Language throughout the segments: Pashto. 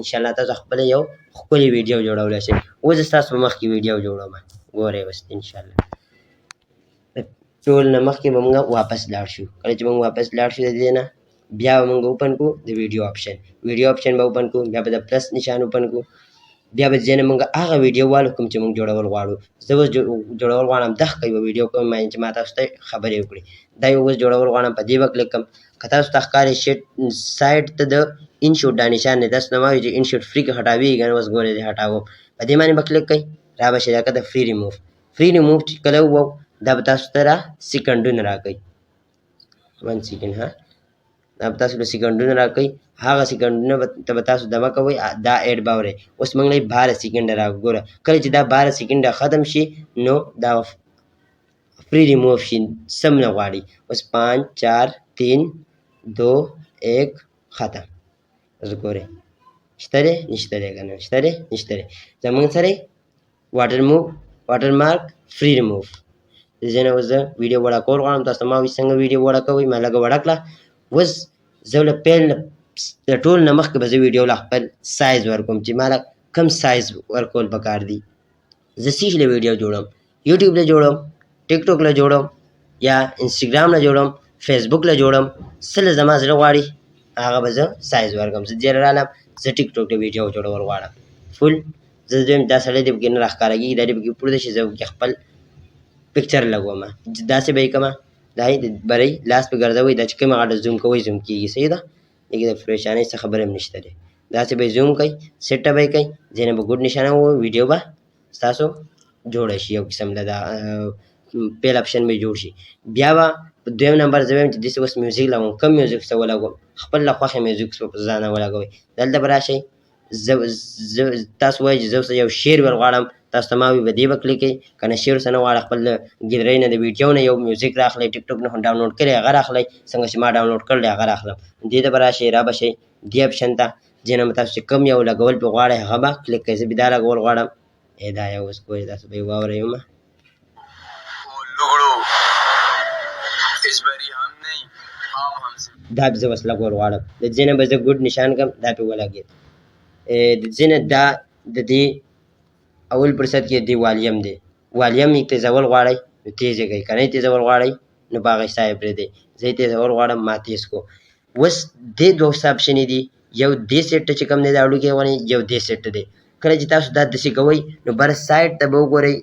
ان شاء الله تاسو خپل یو ښکلې ویډیو جوړولی شئ. اوس زه ستاسو په مخ کې ویډیو جوړوم، ګورئ اوس ان شاء الله. ټول نه مخکې به موږ واپس لاړ شو. کله چې موږ واپس لاړ شو د دې نه بیا به موږ اوپن کړو د ویډیو آپشن. ویډیو آپشن به اوپن کړو، بیا به د پلس نشان اوپن کړو، بیا به ځینې موږ هغه ویډیو والو کوم چې موږ جوړول غواړو. زه اوس جوړول غواړم دغه یوه ویډیو کوم چې ما تاسو ته خبرې وکړي، دا یې اوس جوړول غواړم. په دې به کلیک کړم. که تاسو ته ښکاري سایډ ته د ان شوټ دا نشان دی، داسې نه وایي چې ان شوټ فري کې هټاوېږي که نه. اوس ګورئ زه هټاوم، په دې باندې به کلیک کوئ، را به شي لکه د فري ریموف. فري ریموف چې کله ووو دا به تاسو ته سیکنډونه راکوي. 1 سیکنډ ها، دا به تاسو له سیکنډونه راکوي. هغه سیکنډونه ته به تاسو دمه کوئ، دا ایډ به اورئ. اوس موږ له 12 سیکنډه راګوره. کله چې دا 12 سیکنډه ختم شي نو دا فري ریموف شي، سم نه غواړي. اوس 5 4 3 2 1 ختم. اوس ګورئ شته دی نشته دی که نه، شته دی نشته دی. زموږ سره واټر مارک فري ریموف. د دې نه اوس زه ویډیو وړه کول غواړم. تاسو ته ما وایي څنګه ویډیو وړه کوئ، ما لږه وړه کړه. اوس زه له پیل د ټول نه مخکې به زه ویډیو له خپل سایز ورکوم چې ما له کم سایز ورکول پکار دي. زه څه شي له ویډیو جوړوم؟ یوټیوب له جوړوم، ټیک ټاک له جوړوم، یا انسټاګرام له جوړوم، فیسبوک له جوړوم. څه له زما زړه غواړي هغه به زه سایز ورکوم. زه دې رالم زه ټیک ټاک له ویډیو جوړول غواړم فل. زه دویم دا سړی دې پکې نه راښکاره کېږي، دا دې پکې پورته شي، زه پکې خپل پکچر لګوم. داسې به یې کومه، دا یې د برۍ لاس پې ګرځوئ، دا چې کومه غاټه زوم کوئ زوم کېږي، صحیح ده. لږ د پریشانۍ څه خبره هم نشته دی. داسې به یې زوم کوئ، سیټه به یې کوئ، ځینې به ګوډ نشانه ووایي، ویډیو به ستاسو جوړه شي یو قسم له دا پیل آپشن به جوړ شي. بیا به په دویم نمبر زه وایم چې داسې اوس میوزیک لګوم. کوم میوزیک څه ولګوم؟ خپل له خوښې میوزیک په ځانه ولګوئ. دلته به راشئ، تاسو وایئ چې زه اوس یو شعر ور غواړم، تاسو ته ما وایي په دې به کلیک کوئ. که نه شعر څه نه غواړه، خپل ګیلرۍ نه د ویډیو نه یو میوزیک راخلئ، ټیک ټاک نه ډاونلوډ کړی هغه راخلئ، څنګه چې ما ډاونلوډ کړی هغه راخلم. دې ته به راشئ، را به شئ دې آپشن ته، ځینې به تاسو چې کوم یو لګول پې غواړئ هغه به کلیک کوئ. زه بې دا لګول غواړم. دا یو اوس ګورئ تاسو به یې واورئ ومه. دا زه اوس لګول غواړم. د دې نه به زه ګوډ نشان کړم، دا پې ولګېد. د دې نه دا د دې اول فرصت کې دې والیم دی، والیم یې تیزول غواړئ نو تیز یې کوئ، که نه یې تیزول غواړئ نو په هغه حساب یې پرېږدئ. زه یې تیزول غواړم، ما تیز کړو. اوس دې دوه آپشنې دي، یو دې سیټ ته چې کوم دی دا وړوکی ونې، یو دې سیټ ته دی. کله چې تاسو دا داسې کوئ نو بر سایډ ته به وګورئ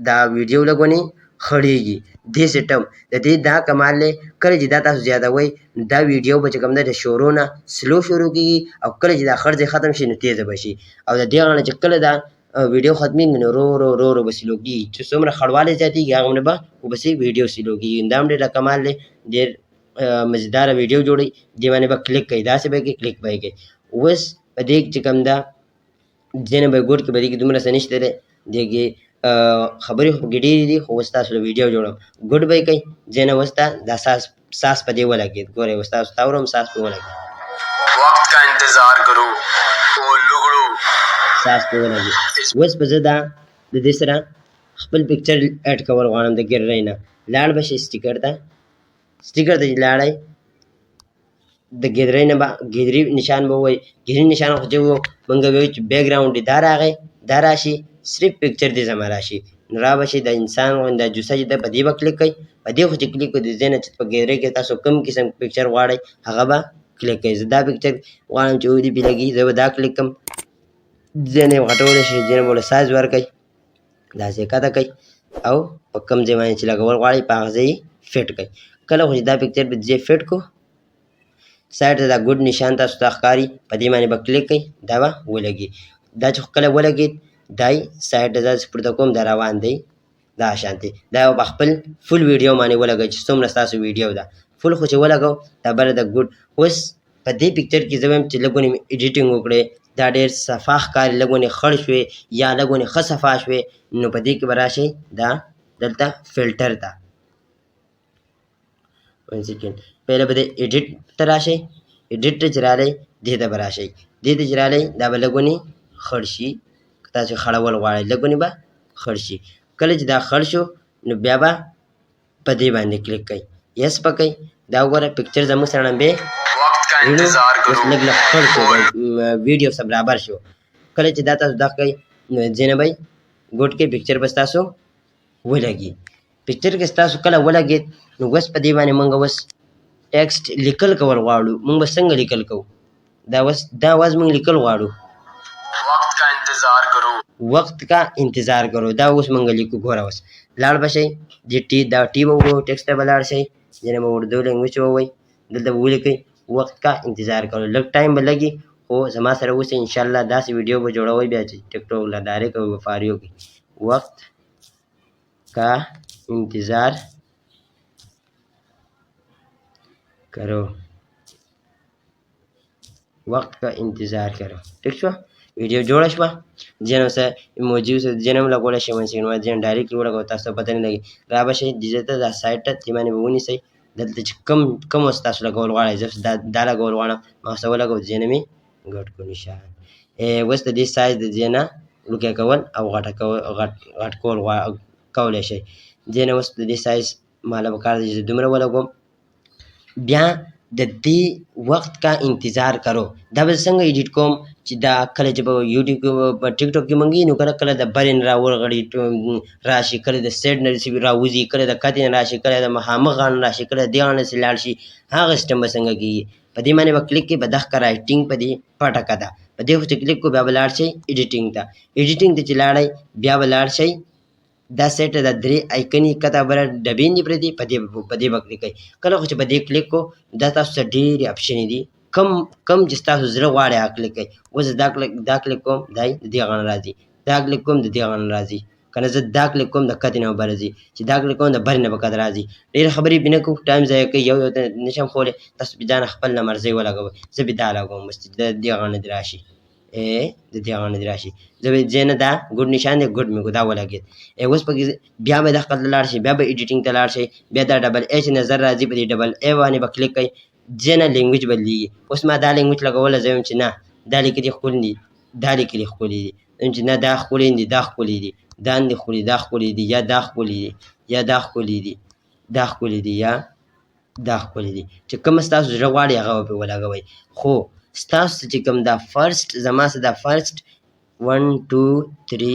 دا ویډیو لږ ونې خړېږي. دې سیټم د دې دا کمال دی، کله چې دا تاسو زیاتوئ دا ویډیو به چې کوم دی د شروع نه سلو شروع کېږي، او کله چې دا خړ ځای ختم شي نو تیزه به شي. او د دې نه چې کله دا ویډیو ختمېږي نو رو به سلو کېږي. چې څومره خړوالی زیاتېږي هغومره به ورپسې ویډیو سلو کېږي. دا هم ډېر کمال دی، ډېر مزیداره ویډیو جوړوي. دې باندې به کلیک کوئ، داسې به یې کوئ، کلیک به یې کوئ. اوس په دې چې کوم ده ځینې به یې ګوډ کړي، په دې کې دومره څه نشته دی، دې کې خبرې خو پکې ډېرې دي، خو اوس تاسو له ویډیو جوړوم. ګوډ به یې کوئ، ځینې اوس ته دا ساس په دې ولګېد. ګورئ اوس تاسو ته اورم، ساس پې ولګېد، وقت کا انتظار کرو او لګړو، ساس پې ولګېد. اوس به زه دا د دې سره خپل پکچر اډ کول غواړم د ګیلرۍ نه. لاړ به شئ سټیکر ته، سټیکر ته چې لاړئ د ګیلرۍ نه به ګیلري نشان به ووایي. ګیلري نشان خو چې ووایو موږ به وایو چې بیکګراونډ دې دا راغی، دا راشي، صرف پکچر دې زما راشي. نو را به شئ د انسان غوندې دا جوسه چې ده په دې به کلیک کوئ. په دې خو چې کلیک کړو د دې نه چې په ګیلرۍ کې تاسو کوم قسم پکچر غواړئ هغه به کلیک کوئ. زه دا پکچر غواړم چې ودې پې لګي، زه به دا کلیک کړم. ځینې یې غټولی شئ، ځینې به ورله سایز ورکړئ، داسې یې کته کوئ، او په کوم ځای باندې چې لګول غواړئ په هغه ځای یې فټ کوئ. کله خو چې دا پکچر به ځای فټ کړو، سایډ ته دا ګوډ نشان تاسو ته ښکاري، په دې باندې به کلیک کوئ، دا به ولګي. دا چې کله ولګېد دا یې سایډ ته داسې پورته کوم، دا روان دی دا شانتې. دا به خپل فل ویډیو باندې ولګوئ چې څومره ستاسو ویډیو ده. فل خو چې ولګوو دا بله د ګوډ. اوس په دې پکچر کې زه وایم چې لږ ونې ایډیټینګ وکړئ، دا ډېر صفا ښکاري، لږ ونې خړ شوې یا لږ ونې ښه صفا شوې، نو په دې کې به راشئ دا دلته فلټر ته. 1 سیکنډ، پهله به د ایډیټ ته راشئ، ایډیټ ته چې راغلی دې ته به راشئ، دې ته چې راغلی دا به لږ ونې خړ شي. که تاسو خړول غواړئ لږ ونې به خړ شي. کله چې دا خړ شو نو بیا به په دې باندې کلیک کوئ، یس به کوئ. دا وګوره پکچر زموږ سره ړنبې وقت کا اوس لږ لږ خړ شو ویډیو سره برابر شو کله چې دا تاسو دغه کوئ نو ځینې به ګوټ کې پکچر به ستاسو ولګي پکچر کې ستاسو کله ولګېد نو اوس په دې باندې موږ اوس ټیکسټ لیکل کول غواړو موږ به څنګه لیکل کوو دا واز موږ لیکل غواړو وقت کا انتظار کرو دا اوس موږ لیکو ګوره اوس لاړ به شئ دا ټي به ووایو ټیکسټ ته به لاړ شئ ځینې به اردو لینګویج ووایي دلته به ولیکئ وقت کا انتظار کرو لږ ټایم به لګي خو زما سره اوسئ انشاءالله داسې ویډیو به جوړوئ بیا چې ټیک ټاک له ډایرکټ به فاریو کړي وقت کا انتظار کرو وقت کا انتظار کرو ٹھیک شو ویډیو جوړه شوه ځینې سره ایموجي ځینې هم لګولی شئ ونسېکنډ ځینې ډایرکټ ولګوئ تاسو ته پته نه لګي را به شئ دې ته دا سایټ ته دې باندې به ونیسئ دلته چې کوم اوس تاسو لګول غواړئ زه دا لګول غواړم ما ورسره ولګوم ځینې مې ګډ کړو نشان اوس د دې سایز د دې نه لوکی کول او غټ کول کولی شئ ځینې اوس د دې سایز ماله پکار دی چې دومره ولګوم بیا د دې وخت کا انتظار کرو دا به څنګه ایډیټ کوم چې دا کله چې په یوټیوب په ټیک ټاک کې منګي نو کله د برې نه راورغړي راشي کله د سیډ نه راوځي کله د کتې نه راشي کله د مخامخ غاڼه راشي کله د دې غاڼه سې لاړ شي هغه سیسټم به څنګه کېږي په دې باندې به کلیک کې به دغه رایټینګ په دې پټکه ده په دې خو چې کلیک کو بیا به لاړ شئ ایډیټینګ ته ایډیټینګ ته چې لاړئ بیا به لاړ شئ دا سیټ د درې آیکنې کته بره ډبې دي پرې دي په دې به کلیک کوئ کله خو چې په دې کلیک کو دا تاسو ته ډېرې اپشنې دي کم چې ستاسو زړه غواړي هغه کلیک کوئ اوس دا کلیک کوم دی د دې غاڼه راځي دا کلیک کوم د دې غاڼه راځي که نه زه دا کلیک کوم د کتې نه به راځي چې دا کلیک کوم د برې نه به کته راځي ډېرې خبرې پرې نه کوو ټایم ضایع کوي یو ته نشم ښولی تاسو بې ځانه خپل نه مرضۍ ولګوئ زه بې دا لګوم بس چې د دې غاڼه دې راشي د دې غاڼه دې راشي زه به ځای نه دا ګډ نشان دی ګډ مې کو دا ولګېد اوس پکې بیا به دغه ته لاړ شئ بیا به ایډیټینګ ته لاړ شئ بیا دا ډبل ایچ نظر راځي په دې ډبل ای باندې به کلیک کوئ ځینې لینګویج بدلېږي اوس ما دا لینګویج لګوله زه وایم چې نه دا لیکلي ښکلي دي دا لیکلي ښکلي دي چې نه دا ښکلي دي دا ښکلي دي دا نه دي ښکلي دا ښکلي دي یا دا ښکلي دي یا دا ښکلي دي دا ښکلي دي یا دا ښکلي دي چې کوم ستاسو زړه غواړي هغه به پرې ولګوئ خو ستاسو چې کوم دا فرسټ زما سره دا فرسټ 1 2 3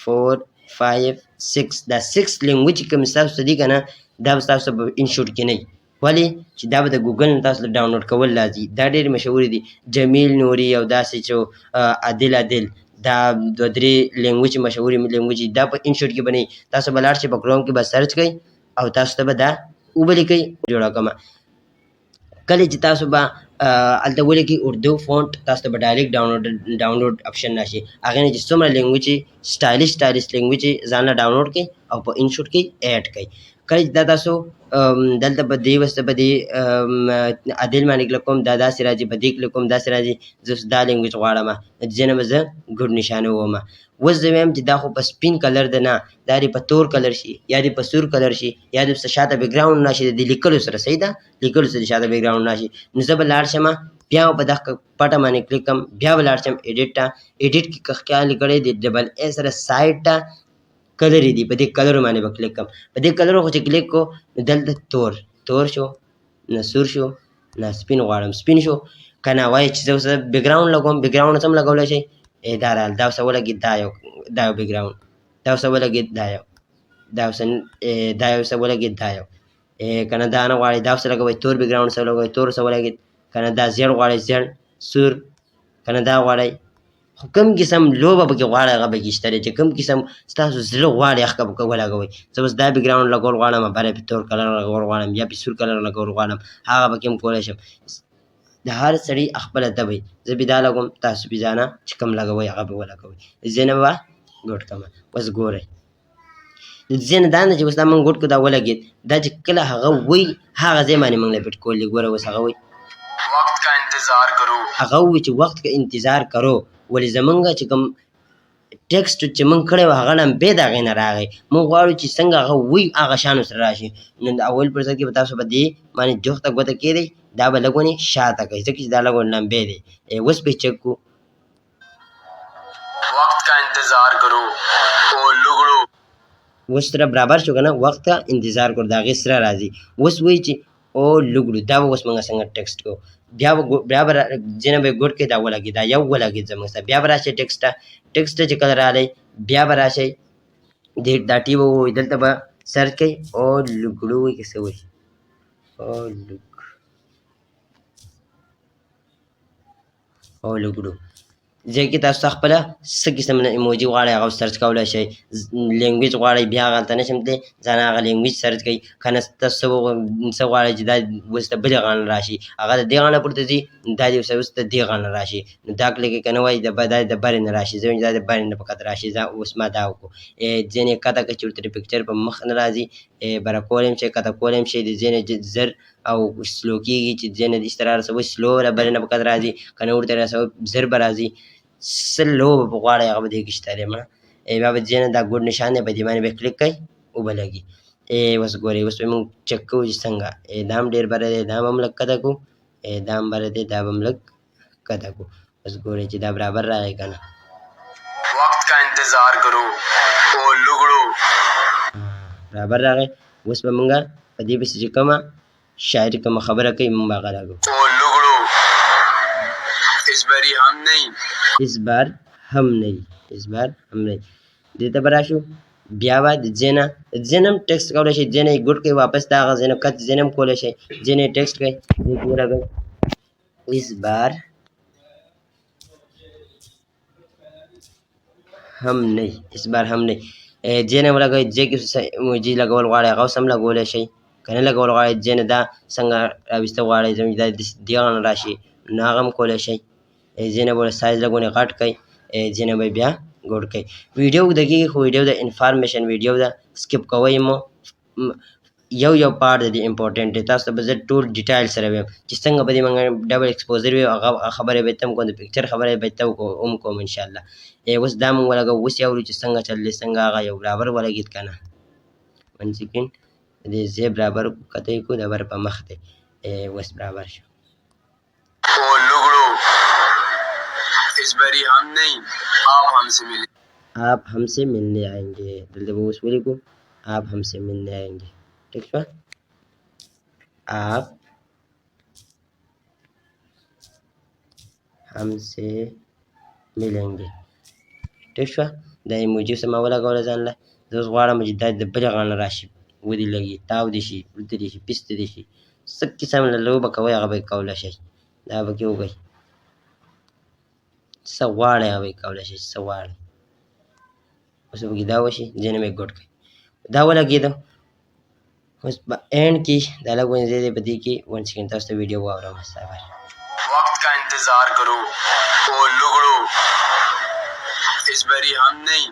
4 5 6 دا 6 لینګویج کوم ستاسو دي که نه دا به ستاسو په انشوټ کې نه وي ولې چې دا به د ګوګل نه تاسو ډاونلوډ کول لازم دا ډېرې مشهورې دي جمیل نوري او داسې چې عادل دا دوه درې لینګویج مشهورې لینګویج دا په انشوټ کې به نه وي تاسو به لاړ شئ په کروم کې به سرچ کوئ او تاسو ته به دا وبلیکئ جوړه کړمه کله چې تاسو به هلته ولیکئ اردو فونټ تاسو ته به ډایرکټ ډاونلوډ اپشن راشي هغې نه چې څومره لینګویج سټایلیش لینګویج ځان له ډاونلوډ کړئ او په انشوټ کې ایډ کړئ کله چې دا تاسو دلته په دې وسته په دې عادل باندې کلیک کوم دا داسې راځي په دې کلیک کوم داسې راځي زه دا لینګویج غواړم ځینې به زه ګډ نشانه ووم اوس زه وایم چې دا خو په سپین کلر ده نه دا دې په تور کلر شي یا دې په سور کلر شي یا دې په شاته بیکګراوند راشي د دې لیکلو سره صحیح ده لیکلو سره شاته بیکګراوند راشي نو زه به لاړ شم بیا په دغه پټه باندې کلیک کوم بیا به لاړ شم ایډیټ ته ایډیټ کې که خیال کړی د ډبل ای سره سایډ ته کلر دي په دې کلر باندې به کلیک کوم په دې کلر خو چې کلیک کو دلته تور شو نه سور شو نه سپین غواړم سپین شو که نه وایي چې زه اوس بیکګراوند لګوم بیکګراوند څه هم لګولی شئ دا راغله دا اوس ولګېد دا یو بیکګراوند دا اوس ولګېد دا اوس ولګېد دا یو که نه دا نه غواړئ دا اوس لګوئ تور بیکګراوند سره لګوئ تور سره ولګېد که نه دا زیړ غواړئ زیړ سور که نه دا غواړئ خو کوم قسم لوبه پکې غواړئ هغه پکې شته دی چې کوم قسم ستاسو زړه غواړي هغه پکې ولګوئ زه اوس دا بیکګراوند لګول غواړم بله پې تور کلر لګول غواړم یا پې سور کلر لګول غواړم هغه پکې هم کولی شم د هر سړي خپله طبع زه بې دا لګوم تاسو بې ځانه چې کوم لګوئ هغه به ولګوئ ځینې به ګډ کړمه اوس ګورئ ځینې دا نه چې اوس دا مونږ ګډ کړو دا ولګېد دا چې کله هغه وایي هغه ځای باندې مونږ لپیټ کول دي ګوره اوس هغه وایي هغه وایي چې وخت کا انتظار کرو ولې زمونږ چې کوم ټیکسټ چې مونږ کړی و هغه لمبې د هغې نه راغی مونږ غواړو چې څنګه هغه وایي هغه شان سره راشي نو د اول پر ځای کې به تاسو په دې باندې جوخته ګوته کېدی دا به لږ ونې شاته کوي ځکه چې دا لږ ونې لمبې دی اوس پې چک کړو اوس سره برابر شو که نه وخت کا انتظار کړو د هغې سره راځي اوس وایي چې او لګړو دا به اوس موږ څنګه ټیکسټ کوو بیا به ځینې به یې ګوډ کړئ دا ولګي دا یو ولګېد زموږ سره بیا به راشئ ټیکسټ ته چې کله راغلی بیا به راشئ دا ټي به ووایي دلته به سرچ کوئ او لګړو وایي که څه وایي او لګړو ځای کې تاسو خپله څه قسم ایموجي غواړئ هغه سرچ کولی شئ لینګویج غواړئ بیا هغه هلته نشم تللی ځان هغه لینګویج سرچ کوئ که نه تاسو څه غواړئ چې دا اوس ته بلې غاڼه راشي هغه د دې غاڼه پورته ځي دا دې اوس ته دې غاڼه راشي نو دا کلیک که نه وایي دا د برې نه راشي زه وایم دا د برې نه په کته راشي اوس ما دا وکړو ځینې کته که چې ورته پکچر په مخ نه راځي بره کولی هم شئ کته کولی هم شئ د ځینې زر او سلو کېږي چې ځینې د استرا رسوئ سلو له برې نه په کته راځي که نه ورته رسوئ زر به راځي سلو به غواړئ هغه به دې کې شته دی مړه بیا به ځینې دا ګوډ نشان دی په دې باندې به کلیک کوئ اوبه لګي اوس ګورئ اوس به مونږ چک کوو چې څنګه دا هم ډېر بره دی دا هم لږ کته کړو دا هم بره دی دا به هم لږ کته کړو اوس ګورئ چې دا برابر راغی که نه وقت کا انتظار کرو او لګړو برابر راغی اوس به مونږ په دې پسې چې کومه شاعري کومه خبره کوي مونږ به هغه راکړو او لګړو اس باری هم نہیں اس بار هم نہیں دې ته به راشو بیا به د ځینه هم ټیکسټ کولی شئ ځینه یې ګوډ کړئ واپس د هغه ځینه کت ځینه هم کولی شئ ځینه یې ټیکسټ کړئ دې کې ولګئ اس بار هم نہیں ځینه ولګئ ځای کې ایموجي لګول غواړئ هغه اوس هم لګولی شئ که نه لګول غواړئ ځینې دا څنګه راویسته غواړئ دا دې غاڼه راشي نو هغه هم کولی شئ ځینې به سایز لږونې غټ کړئ ځینې به بیا ګوډ کړئ ویډیو اوږده کېږي خو ویډیو د انفارمیشن ویډیو ده سکپ کوئ مو یو پارټ د دې امپورټنټ دی تاسو ته به زه ټول ډیټایل سره ویم چې څنګه به دې موږ ډبل ایکسپوزر وي هغه خبرې به ته هم کوم د پکچر خبرې به ته هم کوم انشاءالله اوس دا موږ ولګوو اوس یې اورو چې څنګه چل دی څنګه هغه یو برابر ولګېد که نه 1 سیکنډ دې ځای برابر کته یې کړو د بر په مخ دی اوس برابر شو او لګړو اس باری هم نہیں آپ ہم سے ملنے آئیں گے دلته به اوس ولیکو آپ ہم سے ملنے آئیں گے ٹھیک شوه آپ ہم سے ملیں گے ٹھیک شوه دا ایموجي سم ولګوله ځان له زه اوس غواړم چې دا د بلې غاڼه راشي ودې لګي تاو دې شي ورته دې شي پیسته دې شي څه قسم له لوبه کوئ هغه به یې کولی شئ دا به کې وکړئ څه غواړئ هغه به یې کولی شئ څه غواړئ اوس به پکې دا وشي ځینې به یې ګوډ کړئ دا ولګېده اوس په اینډ کې دا لږ ونې ځای دی په دې کې 1 سیکنډ تاسو ته ویډیو واورم صبر وقت کا انتظار کرو او لګړو اس باری هم نہیں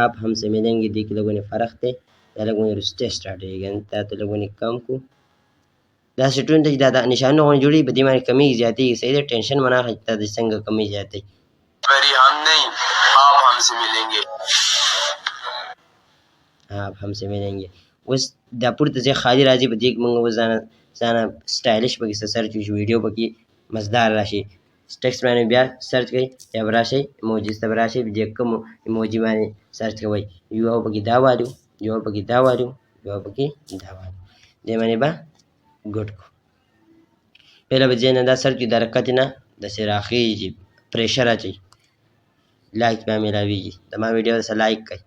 آپ ہم سے ملیں گے دې کې لږ ونې فرق دی دا لږ ونې وروستی سټارټېږي دا ته لږ ونې کم کړو دا سټون ته چې دا نشانونه غوندې جوړېږي په دې باندې کمیږي زیاتېږي صحیح ده ټینشن مه نه اخلئ چې دا د څنګه کمی زیاتوي بری هم نہیں آپ ہم سے ملیں گے آپ ہم سے ملیں گے اوس دا پورته ځای خالي راځي په دې کې موږ اوس ځانه سټایلش پکې څه سرچ وشي ویډیو پکې مزدار راشي ټیکسټ باندې بیا سرچ کوئ یا به راشئ ایموجیز ته به راشئ چې کوم ایموجي باندې سرچ کوئ یو پکې دا والو یو پکې دا والو یو پکې دا والو دې باندې به ګوډ کړو پهله به ځای نه دا سرچ وي د حرکت نه داسې راخېږي پریشر اچوي لایک بیا میلاویږي زما ویډیو سره لایک کوئ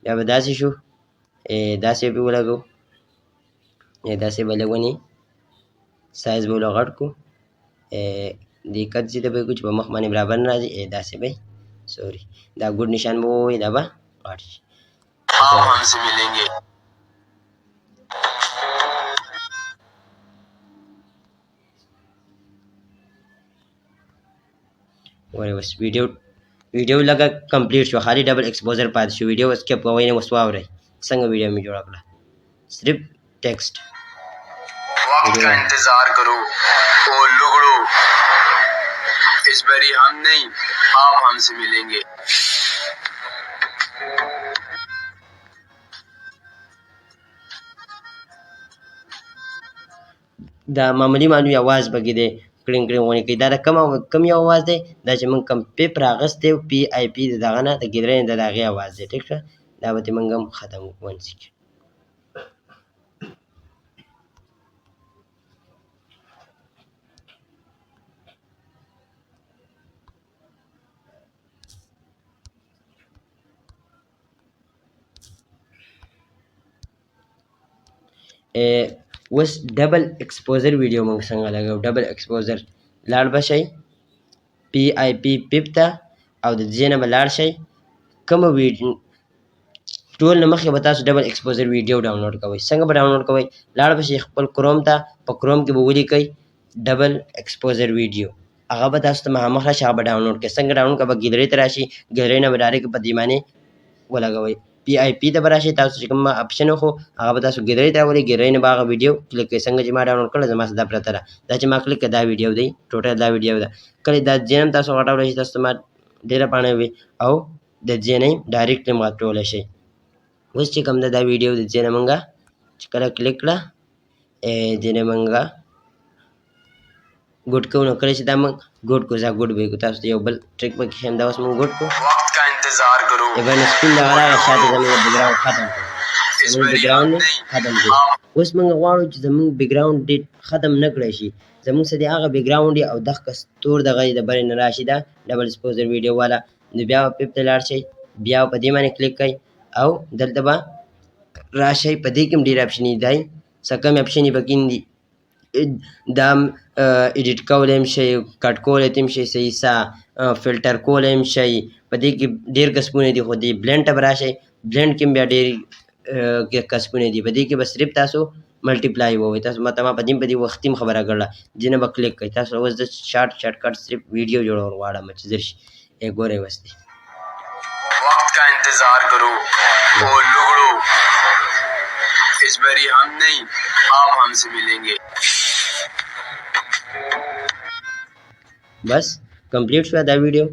بیا به داسې شو داسې به ولګو داسې به لږ ونې سایز به ولږ غټ کړو دې کټ ځای ته به یې کړو چې په مخ باندې برابر نه راځي داسې به سوري دا ګوډ نشان به ووایي دا به غټ شي وایي اوس ویډیو لږه کمپلیټ شو خالي ډبل ایکسپوزر پاتې شو ویډیو اسکیپ کوئ نه اوس واورئ څنګه ویډیو مې جوړه کړه صرف ټیکسټ وقت کا انتظار کرو او لګړو اس باری ہم نہیں آپ ہم سے ملیں گے دا معمولی आवाज پکې دی کړینګ کړینګ ونې کوي دا د کم یو आवाज دی دا چې موږ کوم پیپ راغستی و پی آی پي د دغه نه د ګیدرې د هغې आवाज دی ټیک شه دا به ترې موږ هم ختم کړو 1 سیکنډ اوس ډبل ایکسپوزر ویډیو موږ څنګه لګو ډبل ایکسپوزر لاړ به شئ پی آی پی پیپ ته او د دې نه به لاړ شئ کومه ټول نه مخکې به تاسو ډبل ایکسپوزر ویډیو ډاونلوډ کوئ څنګه به ډاونلوډ کوئ لاړ به شئ خپل کروم ته په کروم کې به ولیکئ ډبل ایکسپوزر ویډیو هغه به تاسو ته مخامخ راشي هغه به ډاونلوډ کړئ څنګه ډاونلوډ کړئ به ګیلرۍ ته راشي ګیلرۍ نه به ډایرکټ په دې باندې ولګوئ پی آی پی ته به راشي تاسو چې کوم اپشن وخو هغه به تاسو ګیلرۍ ته راولئ ګیلرۍ نه به هغه ویډیو کلیک کړئ څنګه چې ما ډاونلوډ کړی زما دا پرته ده دا چې ما کلیک کړه دا ویډیو دی ټوټل دا ویډیو ده کله دا ځینم تاسو غټولی شي تاسو ته ما ډېره پاڼه وي او د دې نه ډایرکټ هم غټولی شئ اوس چې کوم ده دا ویډیو د دې نه مونږه چې کله کلیک کړه دې نه مونږه ګوډ کوو نو کله چې دا موږ ګوډ کړو زه ګوډ به یې کړو تاسو ته یو بل ټریک پکې ښیم دا اوس موږ ګوډ کړو वक्त का इंतजार करो ایبن سپین دغه راغی شاته زموږ بیکګراوند ختم کړو زموږ بیکګراوند ختم کړو اوس موږ غواړو چې زموږ بیکګراوند ډېر ختم نه کړی شي زموږ څه دی هغه بیکګراوند او دغه ستور دغه د برې نه راشي دا ډبل ایکسپوزر ویډیو والا نو بیا به پیپ ته لاړ شئ بیا په دې باندې کلیک کړئ او دلته به راشئ په دې کې هم ډېر اپشن دی څه کم اپشن یې پکې دي دا ایډیټ کولی هم شئ کټ کولی هم شئ صحیح سا فلټر کولی هم شئ په دې کې ډېر قسمونه دي خو دې بلینډ ته به راشئ بلینډ کې هم بیا ډېر قسمونه دي په دې کې به صرف تاسو ملټیپلای ووایئ تاسو ما په دې وختي هم خبره کړله دې نه به کلیک کړئ تاسو اوس د شارټ کټ صرف ویډیو جوړول غواړم چې زر شي ګورئ اوس دی वक्त का इंतजार करो ओ लुगड़ो इस बारी हम नहीं आप हमसे मिलेंगे बस कंप्लीट हुआ था वीडियो